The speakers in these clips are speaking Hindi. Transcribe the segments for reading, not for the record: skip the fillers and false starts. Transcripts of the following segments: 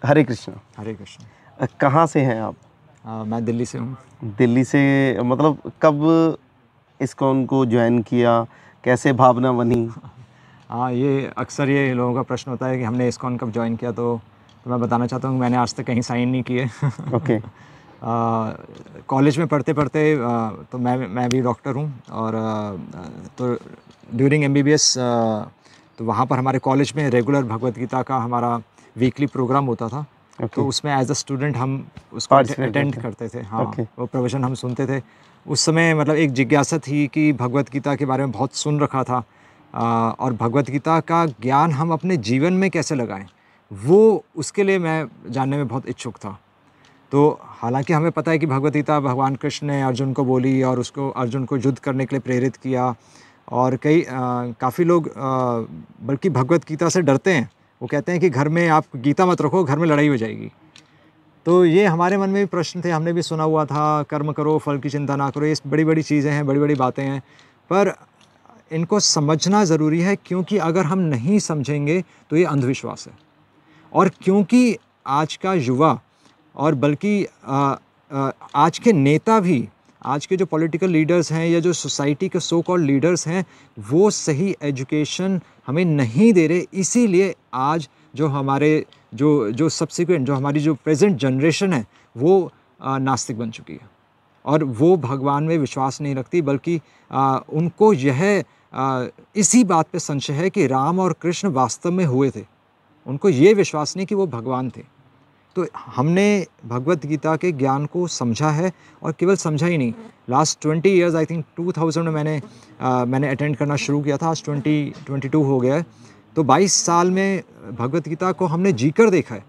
हरे कृष्ण। हरे कृष्ण। कहाँ से हैं आप? मैं दिल्ली से हूँ। दिल्ली से, मतलब कब इस्कॉन को ज्वाइन किया, कैसे भावना बनी? हाँ, ये अक्सर ये लोगों का प्रश्न होता है कि हमने इस्कॉन कब ज्वाइन किया, तो मैं बताना चाहता हूँ कि मैंने आज तक कहीं साइन नहीं किए। ओके। कॉलेज में पढ़ते पढ़ते तो मैं भी डॉक्टर हूँ, और तो ड्यूरिंग एमबीबीएस तो वहाँ पर हमारे कॉलेज में रेगुलर भगवत गीता का हमारा वीकली प्रोग्राम होता था। ओके। तो उसमें एज अ स्टूडेंट हम उसको पार्टिसिपेट अटेंड करते करते थे। हाँ, ओके। वो प्रवचन हम सुनते थे। उस समय मतलब एक जिज्ञासा थी कि भगवत गीता के बारे में बहुत सुन रखा था, और भगवत गीता का ज्ञान हम अपने जीवन में कैसे लगाएं, वो उसके लिए मैं जानने में बहुत इच्छुक था। तो हालांकि हमें पता है कि भगवत गीता भगवान कृष्ण ने अर्जुन को बोली और उसको अर्जुन को युद्ध करने के लिए प्रेरित किया, और काफ़ी लोग बल्कि भगवत गीता से डरते हैं। वो कहते हैं कि घर में आप गीता मत रखो, घर में लड़ाई हो जाएगी। तो ये हमारे मन में भी प्रश्न थे, हमने भी सुना हुआ था, कर्म करो फल की चिंता ना करो, ये बड़ी बड़ी चीज़ें हैं, बड़ी बड़ी बातें हैं, पर इनको समझना ज़रूरी है, क्योंकि अगर हम नहीं समझेंगे तो ये अंधविश्वास है। और क्योंकि आज का युवा और बल्कि आज के नेता भी, आज के जो पॉलिटिकल लीडर्स हैं या जो सोसाइटी के सो कॉल्ड लीडर्स हैं, वो सही एजुकेशन हमें नहीं दे रहे। इसीलिए आज जो हमारे जो सब्सिक्वेंट जो हमारी जो प्रेजेंट जनरेशन है, वो नास्तिक बन चुकी है, और वो भगवान में विश्वास नहीं रखती, बल्कि उनको यह इसी बात पे संशय है कि राम और कृष्ण वास्तव में हुए थे। उनको ये विश्वास नहीं कि वो भगवान थे। तो हमने भगवत गीता के ज्ञान को समझा है, और केवल समझा ही नहीं, लास्ट 20 इयर्स, आई थिंक 2000 में मैंने अटेंड करना शुरू किया था, आज 2022 हो गया है। तो 22 साल में भगवत गीता को हमने जीकर देखा है,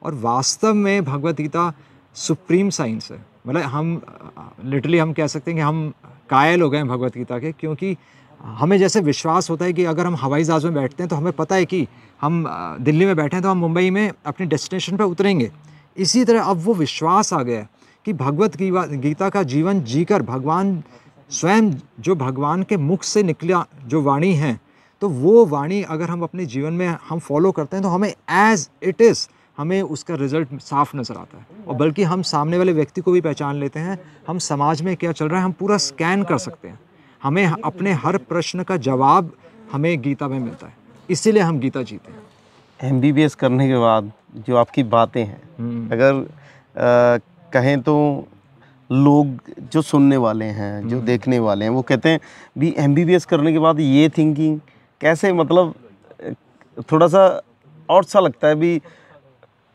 और वास्तव में भगवत गीता सुप्रीम साइंस है। मतलब हम लिटरली हम कह सकते हैं कि हम कायल हो गए हैं भगवत गीता के, क्योंकि हमें जैसे विश्वास होता है कि अगर हम हवाई जहाज़ में बैठते हैं तो हमें पता है कि हम दिल्ली में बैठे हैं तो हम मुंबई में अपनी डेस्टिनेशन पर उतरेंगे। इसी तरह अब वो विश्वास आ गया है कि भगवत गीता का जीवन जीकर भगवान स्वयं, जो भगवान के मुख से निकला जो वाणी है, तो वो वाणी अगर हम अपने जीवन में हम फॉलो करते हैं तो हमें एज इट इज़ हमें उसका रिज़ल्ट साफ नज़र आता है, और बल्कि हम सामने वाले व्यक्ति को भी पहचान लेते हैं। हम समाज में क्या चल रहा है हम पूरा स्कैन कर सकते हैं। हमें अपने हर प्रश्न का जवाब हमें गीता में मिलता है, इसीलिए हम गीता जीते हैं। एमबीबीएस करने के बाद जो आपकी बातें हैं, अगर कहें तो लोग जो सुनने वाले हैं, जो देखने वाले हैं, वो कहते हैं भी एमबीबीएस करने के बाद ये थिंकिंग कैसे, मतलब थोड़ा सा और सा लगता है भी,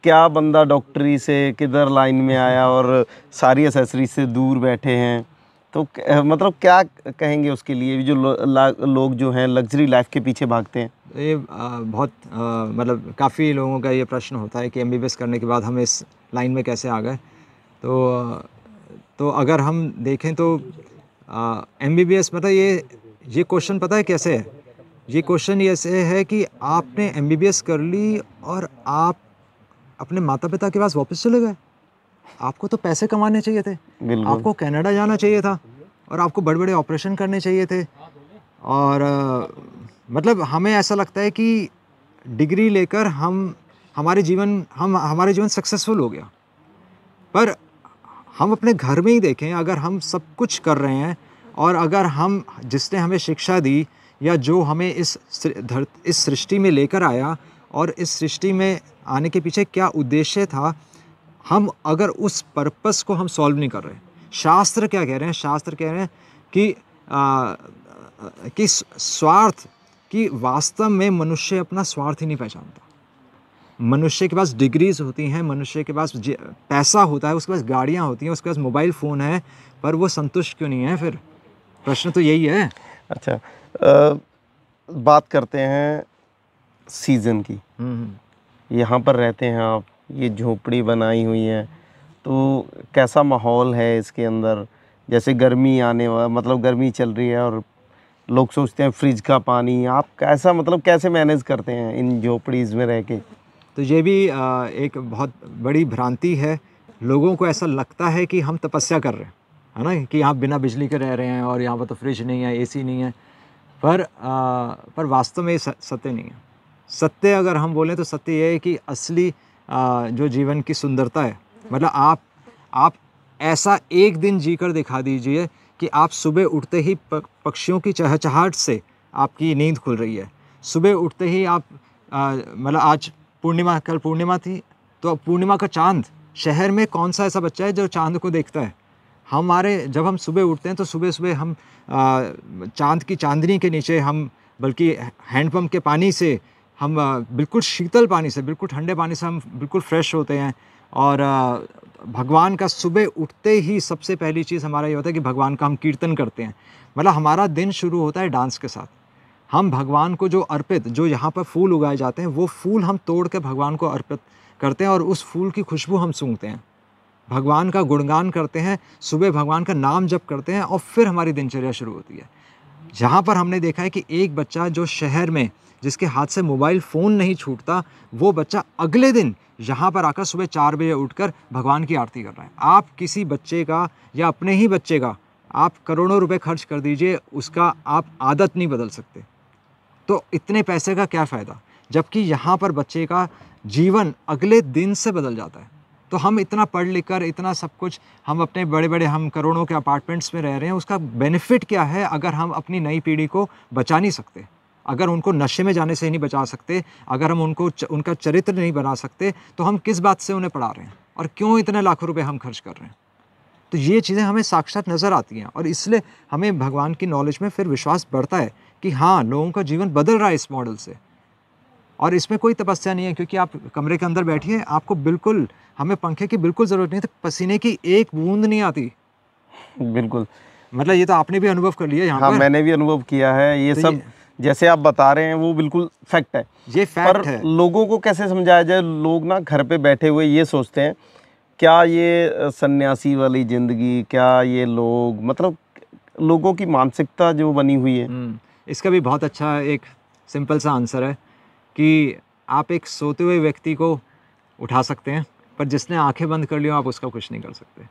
क्या बंदा डॉक्टरी से किधर लाइन में आया और सारी एसेसरीज से दूर बैठे हैं। तो मतलब क्या कहेंगे उसके लिए जो लोग जो हैं लग्जरी लाइफ के पीछे भागते हैं? ये बहुत मतलब काफ़ी लोगों का ये प्रश्न होता है कि एमबीबीएस करने के बाद हम इस लाइन में कैसे आ गए। तो अगर हम देखें तो एमबीबीएस मतलब ये क्वेश्चन पता है कैसे है? ये क्वेश्चन ऐसे है कि आपने एमबीबीएस कर ली और आप अपने माता पिता के पास वापस चले गए। आपको तो पैसे कमाने चाहिए थे, आपको कनाडा जाना चाहिए था, और आपको बड़े बड़े ऑपरेशन करने चाहिए थे, और मतलब हमें ऐसा लगता है कि डिग्री लेकर हमारे जीवन सक्सेसफुल हो गया। पर हम अपने घर में ही देखें, अगर हम सब कुछ कर रहे हैं, और अगर हम जिसने हमें शिक्षा दी या जो हमें इस सृष्टि में लेकर आया, और इस सृष्टि में आने के पीछे क्या उद्देश्य था, हम अगर उस पर्पस को हम सॉल्व नहीं कर रहे। शास्त्र क्या कह रहे हैं? शास्त्र कह रहे हैं कि स्वार्थ, कि वास्तव में मनुष्य अपना स्वार्थ ही नहीं पहचानता। मनुष्य के पास डिग्रीज होती हैं, मनुष्य के पास पैसा होता है, उसके पास गाड़ियाँ होती हैं, उसके पास मोबाइल फ़ोन है, पर वो संतुष्ट क्यों नहीं है? फिर प्रश्न तो यही है। अच्छा, बात करते हैं सीज़न की। यहाँ पर रहते हैं आप, ये झोपड़ी बनाई हुई है, तो कैसा माहौल है इसके अंदर? जैसे गर्मी आने वाला, मतलब गर्मी चल रही है और लोग सोचते हैं फ्रिज का पानी, आप कैसा, मतलब कैसे मैनेज करते हैं इन झोपड़ीज़ में रह के? तो ये भी एक बहुत बड़ी भ्रांति है। लोगों को ऐसा लगता है कि हम तपस्या कर रहे हैं, है ना, कि यहाँ बिना बिजली के रह रहे हैं और यहाँ पर तो फ्रिज नहीं है, एसी नहीं है, पर वास्तव में ये सत्य नहीं है। सत्य अगर हम बोलें तो सत्य ये है कि असली जो जीवन की सुंदरता है। मतलब आप ऐसा एक दिन जीकर दिखा दीजिए कि आप सुबह उठते ही पक्षियों की चहचहाहट से आपकी नींद खुल रही है। सुबह उठते ही आप मतलब आज पूर्णिमा, कल पूर्णिमा थी, तो पूर्णिमा का चाँद, शहर में कौन सा ऐसा बच्चा है जो चाँद को देखता है? जब हम सुबह उठते हैं तो सुबह-सुबह हम चाँद की चाँदनी के नीचे हम, बल्कि हैंडपंप के पानी से हम बिल्कुल शीतल पानी से, बिल्कुल ठंडे पानी से हम बिल्कुल फ्रेश होते हैं। और भगवान का सुबह उठते ही सबसे पहली चीज़ हमारा ये होता है कि भगवान का हम कीर्तन करते हैं। मतलब हमारा दिन शुरू होता है डांस के साथ। हम भगवान को जो यहाँ पर फूल उगाए जाते हैं, वो फूल हम तोड़ के भगवान को अर्पित करते हैं और उस फूल की खुशबू हम सूंघते हैं। भगवान का गुणगान करते हैं, सुबह भगवान का नाम जप करते हैं और फिर हमारी दिनचर्या शुरू होती है। जहाँ पर हमने देखा है कि एक बच्चा जो शहर में, जिसके हाथ से मोबाइल फ़ोन नहीं छूटता, वो बच्चा अगले दिन यहाँ पर आकर सुबह 4 बजे उठकर भगवान की आरती कर रहा है। आप किसी बच्चे का या अपने ही बच्चे का आप करोड़ों रुपए खर्च कर दीजिए, उसका आप आदत नहीं बदल सकते। तो इतने पैसे का क्या फ़ायदा, जबकि यहाँ पर बच्चे का जीवन अगले दिन से बदल जाता है। तो हम इतना पढ़ लिख कर, इतना सब कुछ, हम अपने बड़े-बड़े हम करोड़ों के अपार्टमेंट्स में रह रहे हैं, उसका बेनिफिट क्या है अगर हम अपनी नई पीढ़ी को बचा नहीं सकते? अगर उनको नशे में जाने से नहीं बचा सकते, अगर हम उनका चरित्र नहीं बना सकते, तो हम किस बात से उन्हें पढ़ा रहे हैं और क्यों इतने लाखों रुपए हम खर्च कर रहे हैं? तो ये चीज़ें हमें साक्षात नज़र आती हैं और इसलिए हमें भगवान की नॉलेज में फिर विश्वास बढ़ता है कि हाँ, लोगों का जीवन बदल रहा है इस मॉडल से। और इसमें कोई तपस्या नहीं है, क्योंकि आप कमरे के अंदर बैठिए, आपको बिल्कुल, हमें पंखे की बिल्कुल ज़रूरत नहीं है, तो पसीने की एक बूंद नहीं आती। बिल्कुल। मतलब ये तो आपने भी अनुभव कर लिया यहाँ हाँ, पर। मैंने भी अनुभव किया है। ये तो सब जैसे आप बता रहे हैं वो बिल्कुल फैक्ट है। ये पर फैक्ट है। लोगों को कैसे समझाया जाए? लोग ना घर पे बैठे हुए ये सोचते हैं, क्या ये सन्यासी वाली ज़िंदगी, क्या ये लोग, मतलब लोगों की मानसिकता जो बनी हुई है। इसका भी बहुत अच्छा एक सिंपल सा आंसर है कि आप एक सोते हुए व्यक्ति को उठा सकते हैं, पर जिसने आंखें बंद कर ली हो, आप उसका कुछ नहीं कर सकते।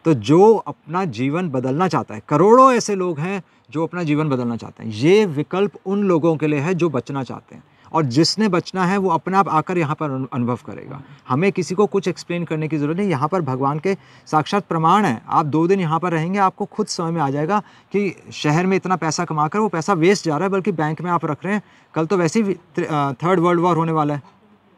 तो जो अपना जीवन बदलना चाहता है, करोड़ों ऐसे लोग हैं जो अपना जीवन बदलना चाहते हैं। ये विकल्प उन लोगों के लिए है जो बचना चाहते हैं, और जिसने बचना है वो अपने आप आकर यहाँ पर अनुभव करेगा। हमें किसी को कुछ एक्सप्लेन करने की ज़रूरत नहीं। यहाँ पर भगवान के साक्षात प्रमाण है। आप 2 दिन यहाँ पर रहेंगे, आपको खुद समझ में आ जाएगा कि शहर में इतना पैसा कमाकर वो पैसा वेस्ट जा रहा है, बल्कि बैंक में आप रख रहे हैं। कल तो वैसे ही 3rd वर्ल्ड वॉर होने वाला है,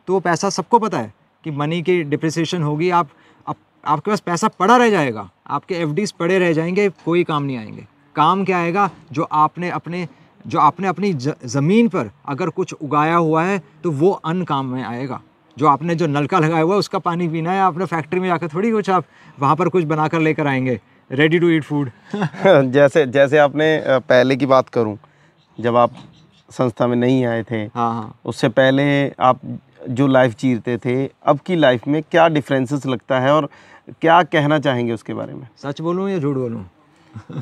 तो वो पैसा सबको पता है कि मनी की डिप्रिसिएशन होगी। आपके पास पैसा पड़ा रह जाएगा, आपके एफडीज पड़े रह जाएंगे, कोई काम नहीं आएंगे। काम क्या आएगा? जो आपने अपनी ज़मीन पर अगर कुछ उगाया हुआ है तो वो अन्न काम में आएगा। जो आपने जो नलका लगाया हुआ है उसका पानी पीना है, आपने फैक्ट्री में जाकर थोड़ी कुछ आप वहाँ पर कुछ बनाकर लेकर आएंगे रेडी टू ईट फूड। जैसे आपने पहले की बात करूं, जब आप संस्था में नहीं आए थे, हाँ, उससे पहले आप जो लाइफ जीते थे, अब की लाइफ में क्या डिफरेंसेस लगता है और क्या कहना चाहेंगे उसके बारे में? सच बोलूँ या झूठ बोलूँ?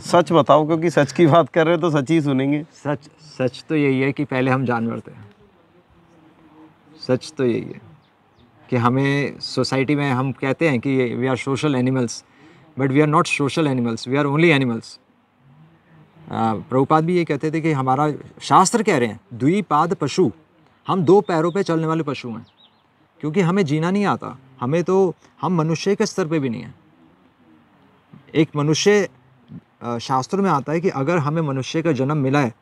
सच बताओ, क्योंकि सच की बात कर रहे हो तो सच ही सुनेंगे। सच तो यही है कि पहले हम जानवर थे। सच तो यही है कि हमें सोसाइटी में हम कहते हैं कि we are social animals, but we are not social animals, we are only animals. Prabhupada भी ये कहते थे कि हमारा, शास्त्र कह रहे हैं, द्विपाद पशु, हम 2 पैरों पे चलने वाले पशु हैं, क्योंकि हमें जीना नहीं आता। हम मनुष्य के स्तर पे भी नहीं हैं। एक मनुष्य, शास्त्रों में आता है कि अगर हमें मनुष्य का जन्म मिला है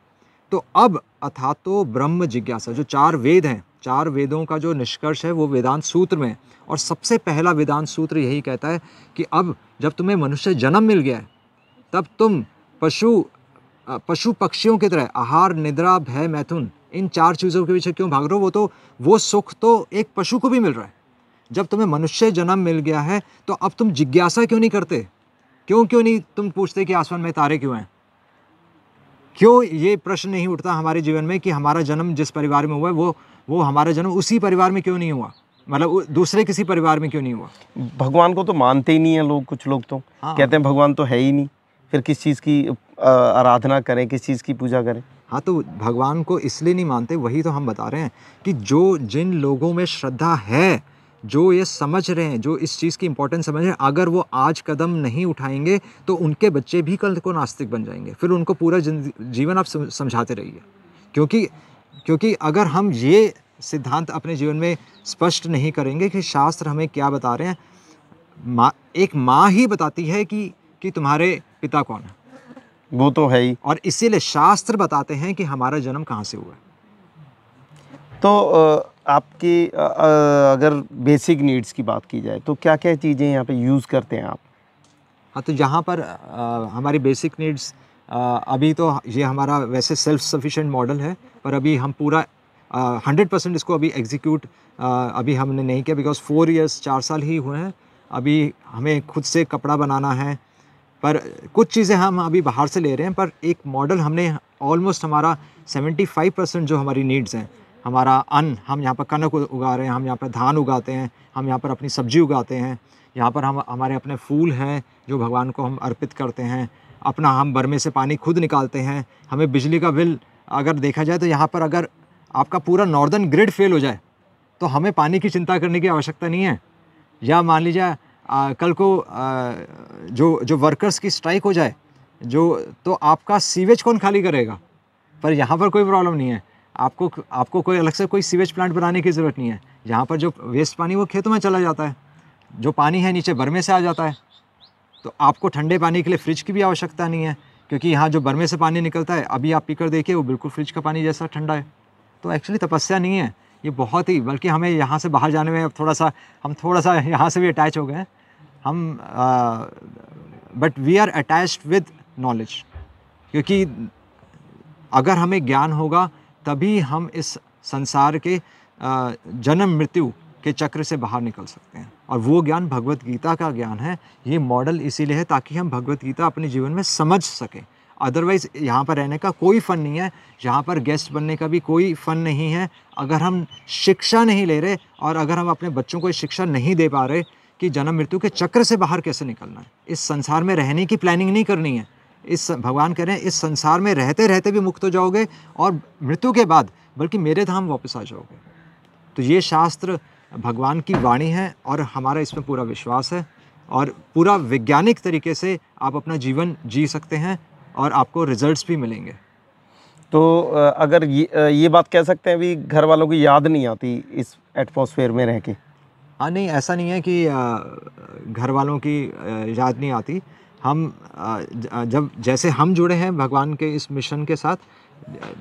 तो अब अथातो ब्रह्म जिज्ञासा, जो 4 वेद हैं, 4 वेदों का जो निष्कर्ष है वो वेदांत सूत्र में है। और सबसे पहला वेदांत सूत्र यही कहता है कि अब जब तुम्हें मनुष्य जन्म मिल गया है, तब तुम पशु पक्षियों की तरह आहार, निद्रा, भय, मैथुन, इन 4 चीज़ों के पीछे क्यों भाग रहे हो? वो सुख तो एक पशु को भी मिल रहा है। जब तुम्हें मनुष्य जन्म मिल गया है तो अब तुम जिज्ञासा क्यों नहीं करते? क्यों नहीं तुम पूछते कि आसमान में तारे क्यों हैं? क्यों ये प्रश्न नहीं उठता हमारे जीवन में कि हमारा जन्म जिस परिवार में हुआ है वो हमारा जन्म उसी परिवार में क्यों नहीं हुआ? मतलब दूसरे किसी परिवार में क्यों नहीं हुआ? भगवान को तो मानते ही नहीं है लोग। कुछ लोग तो कहते हैं भगवान तो है ही नहीं, फिर किस चीज़ की आराधना करें, किस चीज़ की पूजा करें? हाँ, तो भगवान को इसलिए नहीं मानते, वही तो हम बता रहे हैं कि जिन लोगों में श्रद्धा है, जो ये समझ रहे हैं, जो इस चीज़ की इम्पोर्टेंस समझ रहे हैं, अगर वो आज कदम नहीं उठाएंगे तो उनके बच्चे भी कल को नास्तिक बन जाएंगे। फिर उनको पूरा जीवन आप समझाते रहिए, क्योंकि अगर हम ये सिद्धांत अपने जीवन में स्पष्ट नहीं करेंगे कि शास्त्र हमें क्या बता रहे हैं। एक माँ ही बताती है कि तुम्हारे पिता कौन है, वो तो है ही। और इसीलिए शास्त्र बताते हैं कि हमारा जन्म कहाँ से हुआ है। तो आपकी अगर बेसिक नीड्स की बात की जाए तो क्या क्या चीज़ें यहाँ पे यूज़ करते हैं आप? हाँ, तो यहाँ पर हमारी बेसिक नीड्स, अभी तो ये हमारा वैसे सेल्फ सफिशिएंट मॉडल है, पर अभी हम पूरा 100% इसको अभी एग्जीक्यूट अभी हमने नहीं किया, बिकॉज 4 इयर्स 4 साल ही हुए हैं। अभी हमें खुद से कपड़ा बनाना है, पर कुछ चीज़ें हम अभी बाहर से ले रहे हैं, पर एक मॉडल हमने ऑलमोस्ट हमारा 75% जो हमारी नीड्स हैं, हमारा अन्न, हम यहाँ पर कनक उगा रहे हैं, हम यहाँ पर धान उगाते हैं, हम यहाँ पर अपनी सब्जी उगाते हैं, यहाँ पर हम हमारे अपने फूल हैं जो भगवान को हम अर्पित करते हैं, अपना हम बरमे से पानी खुद निकालते हैं। हमें बिजली का बिल अगर देखा जाए तो यहाँ पर अगर आपका पूरा नॉर्दर्न ग्रिड फेल हो जाए तो हमें पानी की चिंता करने की आवश्यकता नहीं है। या मान लीजिए कल को जो वर्कर्स की स्ट्राइक हो जाए, तो आपका सीवेज कौन खाली करेगा? पर यहाँ पर कोई प्रॉब्लम नहीं है, आपको कोई अलग से कोई सीवेज प्लांट बनाने की ज़रूरत नहीं है। यहाँ पर जो वेस्ट पानी वो खेतों में चला जाता है, जो पानी है नीचे बरमे से आ जाता है, तो आपको ठंडे पानी के लिए फ्रिज की भी आवश्यकता नहीं है, क्योंकि यहाँ जो बरमे से पानी निकलता है अभी आप पीकर देखिए वो बिल्कुल फ्रिज का पानी जैसा ठंडा है। तो एक्चुअली तपस्या नहीं है ये, बहुत ही, बल्कि हमें यहाँ से बाहर जाने में अब हम थोड़ा सा यहाँ से भी अटैच हो गए हैं हम, but we are attached with knowledge, क्योंकि अगर हमें ज्ञान होगा तभी हम इस संसार के जन्म मृत्यु के चक्र से बाहर निकल सकते हैं। और वो ज्ञान भगवत गीता का ज्ञान है। ये मॉडल इसीलिए है ताकि हम भगवत गीता अपने जीवन में समझ सकें। अदरवाइज़ यहाँ पर रहने का कोई फ़न नहीं है, यहाँ पर गेस्ट बनने का भी कोई फ़न नहीं है, अगर हम शिक्षा नहीं ले रहे और अगर हम अपने बच्चों को ये शिक्षा नहीं दे पा रहे कि जन्म मृत्यु के चक्र से बाहर कैसे निकलना है। इस संसार में रहने की प्लानिंग नहीं करनी है। भगवान कह रहे हैं इस संसार में रहते रहते भी मुक्त हो जाओगे और मृत्यु के बाद बल्कि मेरे धाम वापस आ जाओगे। तो ये शास्त्र भगवान की वाणी है और हमारा इसमें पूरा विश्वास है और पूरा वैज्ञानिक तरीके से आप अपना जीवन जी सकते हैं और आपको रिजल्ट्स भी मिलेंगे। तो अगर ये बात कह सकते हैं भी घर वालों की याद नहीं आती इस एटमॉस्फेयर में रह के? हाँ, नहीं, ऐसा नहीं है कि घर वालों की याद नहीं आती। हम जब जैसे हम जुड़े हैं भगवान के इस मिशन के साथ,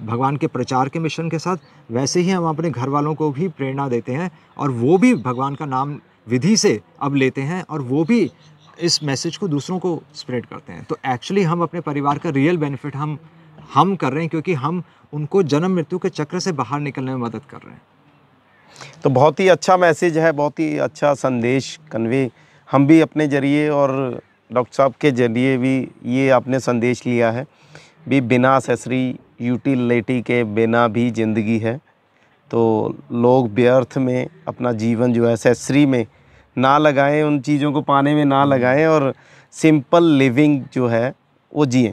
भगवान के प्रचार के मिशन के साथ, वैसे ही हम अपने घर वालों को भी प्रेरणा देते हैं और वो भी भगवान का नाम विधि से अब लेते हैं और वो भी इस मैसेज को दूसरों को स्प्रेड करते हैं। तो एक्चुअली हम अपने परिवार का रियल बेनिफिट हम कर रहे हैं, क्योंकि हम उनको जन्म मृत्यु के चक्र से बाहर निकलने में मदद कर रहे हैं। तो बहुत ही अच्छा मैसेज है, बहुत ही अच्छा संदेश कन्वे हम भी अपने ज़रिए और डॉक्टर साहब के ज़रिए भी ये आपने संदेश लिया है भी बिना एसेसरी यूटिलिटी के बिना भी ज़िंदगी है। तो लोग व्यर्थ में अपना जीवन जो है एसेसरी में ना लगाएं, उन चीज़ों को पाने में ना लगाएं और सिंपल लिविंग जो है वो जिएं।